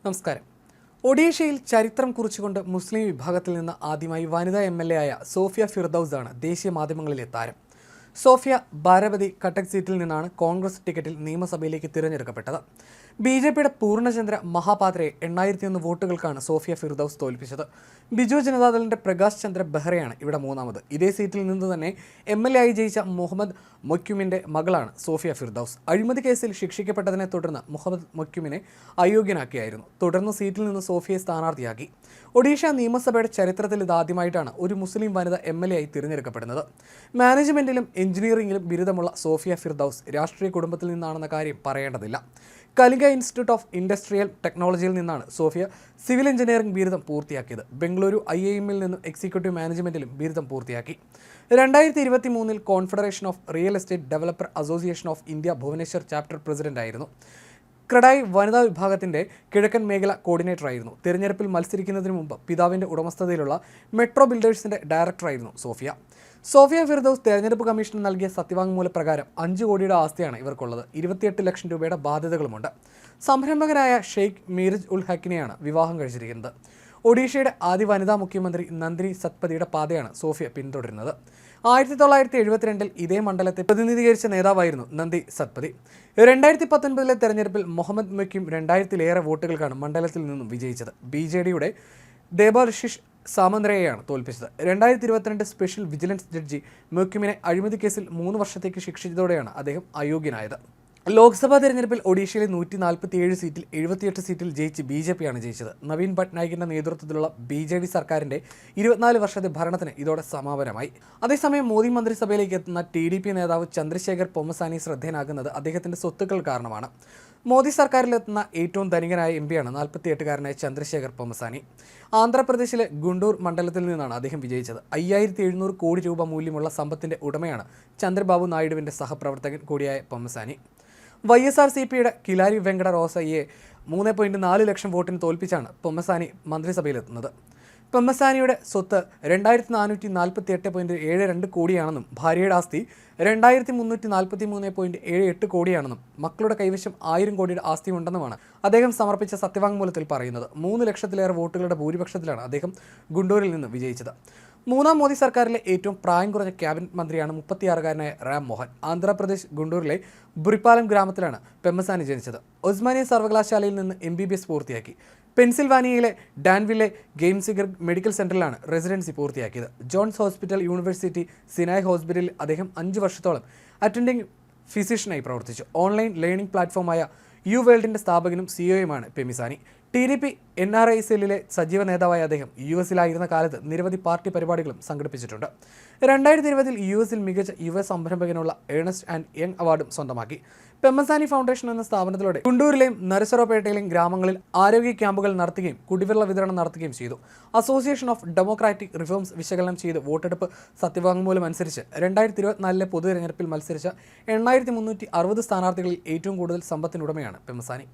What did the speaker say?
നമസ്കാരം. ഒഡീഷയിൽ ചരിത്രം കുറിച്ചുകൊണ്ട് മുസ്ലിം വിഭാഗത്തിൽ നിന്ന് ആദ്യമായി വനിതാ MLA ആയ സോഫിയ ഫിർദൌസ് ആണ് ദേശീയ മാധ്യമങ്ങളിലെ താരം. സോഫിയ ബാരബതി കട്ടക് സീറ്റിൽ നിന്നാണ് കോൺഗ്രസ് ടിക്കറ്റിൽ നിയമസഭയിലേക്ക് തിരഞ്ഞെടുക്കപ്പെട്ടത്. BJPയുടെ പൂർണ്ണചന്ദ്ര മഹാപാത്രയെ 8001 വോട്ടുകൾക്കാണ് സോഫിയ ഫിർദൌസ് തോൽപ്പിച്ചത്. ബിജു ജനതാദളിന്റെ പ്രകാശ് ചന്ദ്ര ബെഹ്റയാണ് ഇവിടെ മൂന്നാമത്. ഇതേ സീറ്റിൽ നിന്ന് തന്നെ MLA ആയി ജയിച്ച മുഹമ്മദ് മൊക്യുമിന്റെ മകളാണ് സോഫിയ ഫിർദൌസ്. അഴിമതി കേസിൽ ശിക്ഷിക്കപ്പെട്ടതിനെ തുടർന്ന് മുഹമ്മദ് മൊക്യുമിനെ അയോഗ്യനാക്കിയായിരുന്നു. തുടർന്ന് സീറ്റിൽ നിന്ന് സോഫിയയെ സ്ഥാനാർത്ഥിയാക്കി. ഒഡീഷ നിയമസഭയുടെ ചരിത്രത്തിൽ ഇതാദ്യമായിട്ടാണ് ഒരു മുസ്ലിം വനിത MLA ആയി തിരഞ്ഞെടുക്കപ്പെടുന്നത്. മാനേജ്മെന്റിലും എഞ്ചിനീയറിംഗിലും ബിരുദമുള്ള സോഫിയ ഫിർദൌസ് രാഷ്ട്രീയ കുടുംബത്തിൽ നിന്നാണെന്ന കാര്യം പറയേണ്ടതില്ല. കലിംഗ ഇൻസ്റ്റിറ്റ്യൂട്ട് ഓഫ് ഇൻഡസ്ട്രിയൽ ടെക്നോളജിയിൽ നിന്നാണ് സോഫിയ സിവിൽ എഞ്ചിനീയറിംഗ് ബിരുദം പൂർത്തിയാക്കിയത്. ബംഗളൂരു IIMൽ നിന്നും എക്സിക്യൂട്ടീവ് മാനേജ്മെന്റിലും ബിരുദം പൂർത്തിയാക്കി. 2023 confederation of real estate developer association of India Bhubaneswar chapter പ്രസിഡന്റായിരുന്നു. ക്രഡായി വനിതാ വിഭാഗത്തിന്റെ കിഴക്കൻ മേഖല കോർഡിനേറ്ററായിരുന്നു. തിരഞ്ഞെടുപ്പിൽ മത്സരിക്കുന്നതിന് മുമ്പ് പിതാവിന്റെ ഉടമസ്ഥതയിലുള്ള മെട്രോ ബിൽഡേഴ്സിന്റെ ഡയറക്ടറായിരുന്നു സോഫിയ ഫിർദൌസ് തെരഞ്ഞെടുപ്പ് കമ്മീഷന് നൽകിയ സത്യവാങ്മൂല പ്രകാരം 5 കോടിയുടെ ആസ്തിയാണ് ഇവർക്കുള്ളത്. 28 ലക്ഷം രൂപയുടെ ബാധ്യതകളുമുണ്ട്. സംരംഭകനായ ഷെയ്ഖ് മീരജ് ഉൽ ഹക്കിനെയാണ് വിവാഹം കഴിച്ചിരിക്കുന്നത്. ഒഡീഷയുടെ ആദ്യ വനിതാ മുഖ്യമന്ത്രി നന്ദിനി സത്പതിയുടെ പാതയാണ് സോഫിയ പിന്തുടരുന്നത്. 1972 ഇതേ മണ്ഡലത്തെ പ്രതിനിധീകരിച്ച നേതാവായിരുന്നു നന്ദി സത്പതി. 2019 തെരഞ്ഞെടുപ്പിൽ മുഹമ്മദ് മൊക്യും 2000-ലേറെ വോട്ടുകൾക്കാണ് മണ്ഡലത്തിൽ നിന്നും വിജയിച്ചത്. BJDയുടെ ദേബാശിഷ് സാമന്ത്രയെയാണ് തോൽപ്പിച്ചത്. 2022 സ്പെഷ്യൽ വിജിലൻസ് ജഡ്ജി മൊക്യുമിനെ അഴിമതി കേസിൽ 3 വർഷത്തേക്ക് ശിക്ഷിച്ചതോടെയാണ് അദ്ദേഹം അയോഗ്യനായത്. ലോക്സഭാ തെരഞ്ഞെടുപ്പിൽ ഒഡീഷയിലെ 147 സീറ്റിൽ 78 സീറ്റിൽ ജയിച്ച് BJPയാണ് ജയിച്ചത്. നവീൻ പട്നായിക്കിന്റെ നേതൃത്വത്തിലുള്ള BJD സർക്കാരിന്റെ 24 വർഷത്തെ ഭരണത്തിന് ഇതോടെ സമാപനമായി. അതേസമയം മോദി മന്ത്രിസഭയിലേക്ക് എത്തുന്ന TDP നേതാവ് ചന്ദ്രശേഖർ പൊമ്മസാനി ശ്രദ്ധേയനാകുന്നത് അദ്ദേഹത്തിന്റെ സ്വത്തുക്കൾ കാരണമാണ്. മോദി സർക്കാരിലെത്തുന്ന ഏറ്റവും ധനികനായ MP-യാണ് 48-കാരനായ ചന്ദ്രശേഖർ പൊമ്മസാനി. ആന്ധ്രാപ്രദേശിലെ ഗുണ്ടൂർ മണ്ഡലത്തിൽ നിന്നാണ് അദ്ദേഹം വിജയിച്ചത്. 5700 കോടി രൂപ മൂല്യമുള്ള സമ്പത്തിന്റെ ഉടമയാണ് ചന്ദ്രബാബു നായിഡുവിന്റെ സഹപ്രവർത്തകൻ കൂടിയായ പൊമ്മസാനി. YSRCPയുടെ കിലാരി വെങ്കട റോസയ്യെ 3.4 ലക്ഷം വോട്ടിന് തോൽപ്പിച്ചാണ് പൊമ്മസാനി മന്ത്രിസഭയിലെത്തുന്നത്. പൊമ്മസാനിയുടെ സ്വത്ത് 2448.72 കോടിയാണെന്നും ഭാര്യയുടെ ആസ്തി 2343.78 കോടിയാണെന്നും മക്കളുടെ കൈവശം 1000 കോടിയുടെ ആസ്തിയുണ്ടെന്നുമാണ് അദ്ദേഹം സമർപ്പിച്ച സത്യവാങ്മൂലത്തിൽ പറയുന്നത്. 3 ലക്ഷത്തിലേറെ വോട്ടുകളുടെ ഭൂരിപക്ഷത്തിലാണ് അദ്ദേഹം ഗുണ്ടൂരിൽ നിന്ന് വിജയിച്ചത്. മൂന്നാം മോദി സർക്കാരിലെ ഏറ്റവും പ്രായം കുറഞ്ഞ ക്യാബിനറ്റ് മന്ത്രിയാണ് 36-കാരനായ റാം മോഹൻ. ആന്ധ്രാപ്രദേശ് ഗുണ്ടൂരിലെ ബുറിപ്പാലം ഗ്രാമത്തിലാണ് പെമ്മസാനി ജനിച്ചത്. ഒസ്മാനിയ സർവകലാശാലയിൽ നിന്ന് MBBS പൂർത്തിയാക്കി. പെൻസിൽവാനിയയിലെ ഡാൻവില്ലെ ഗെയിംസിഗർ മെഡിക്കൽ സെന്ററിലാണ് റെസിഡൻസി പൂർത്തിയാക്കിയത്. ജോൺസ് ഹോസ്പിറ്റൽ, യൂണിവേഴ്സിറ്റി സിനായ് ഹോസ്പിറ്റലിൽ അദ്ദേഹം 5 വർഷത്തോളം അറ്റൻഡിംഗ് ഫിസിഷ്യനായി പ്രവർത്തിച്ചു. ഓൺലൈൻ ലേണിംഗ് പ്ലാറ്റ്ഫോമായ UWorldന്റെ സ്ഥാപകനും CEO-യുമാണ് പെമ്മസാനി. TDP NRI സെല്ലിലെ സജീവ നേതാവായ അദ്ദേഹം US-ലായിരുന്ന കാലത്ത് നിരവധി പാർട്ടി പരിപാടികളും സംഘടിപ്പിച്ചിട്ടുണ്ട്. 2020 US-ൽ മികച്ച യുവ സംരംഭകനുള്ള ഏണസ്റ്റ് ആൻഡ് യങ് അവാർഡും സ്വന്തമാക്കി. പെമ്മസാനി ഫൗണ്ടേഷൻ എന്ന സ്ഥാപനത്തിലൂടെ ഗുണ്ടൂരിലെയും നരസറോപേട്ടയിലെയും ഗ്രാമങ്ങളിൽ ആരോഗ്യ ക്യാമ്പുകൾ നടത്തുകയും കുടിവെള്ള വിതരണം നടത്തുകയും ചെയ്തു. അസോസിയേഷൻ ഓഫ് ഡെമോക്രാറ്റിക് റിഫോംസ് വിശകലനം ചെയ്ത് വോട്ടെടുപ്പ് സത്യവാങ്മൂലം അനുസരിച്ച് 2024 പൊതു തെരഞ്ഞെടുപ്പിൽ മത്സരിച്ച 8360 സ്ഥാനാർത്ഥികളിൽ ഏറ്റവും കൂടുതൽ സമ്പത്തിനുടമയാണ് പെമ്മസാനി.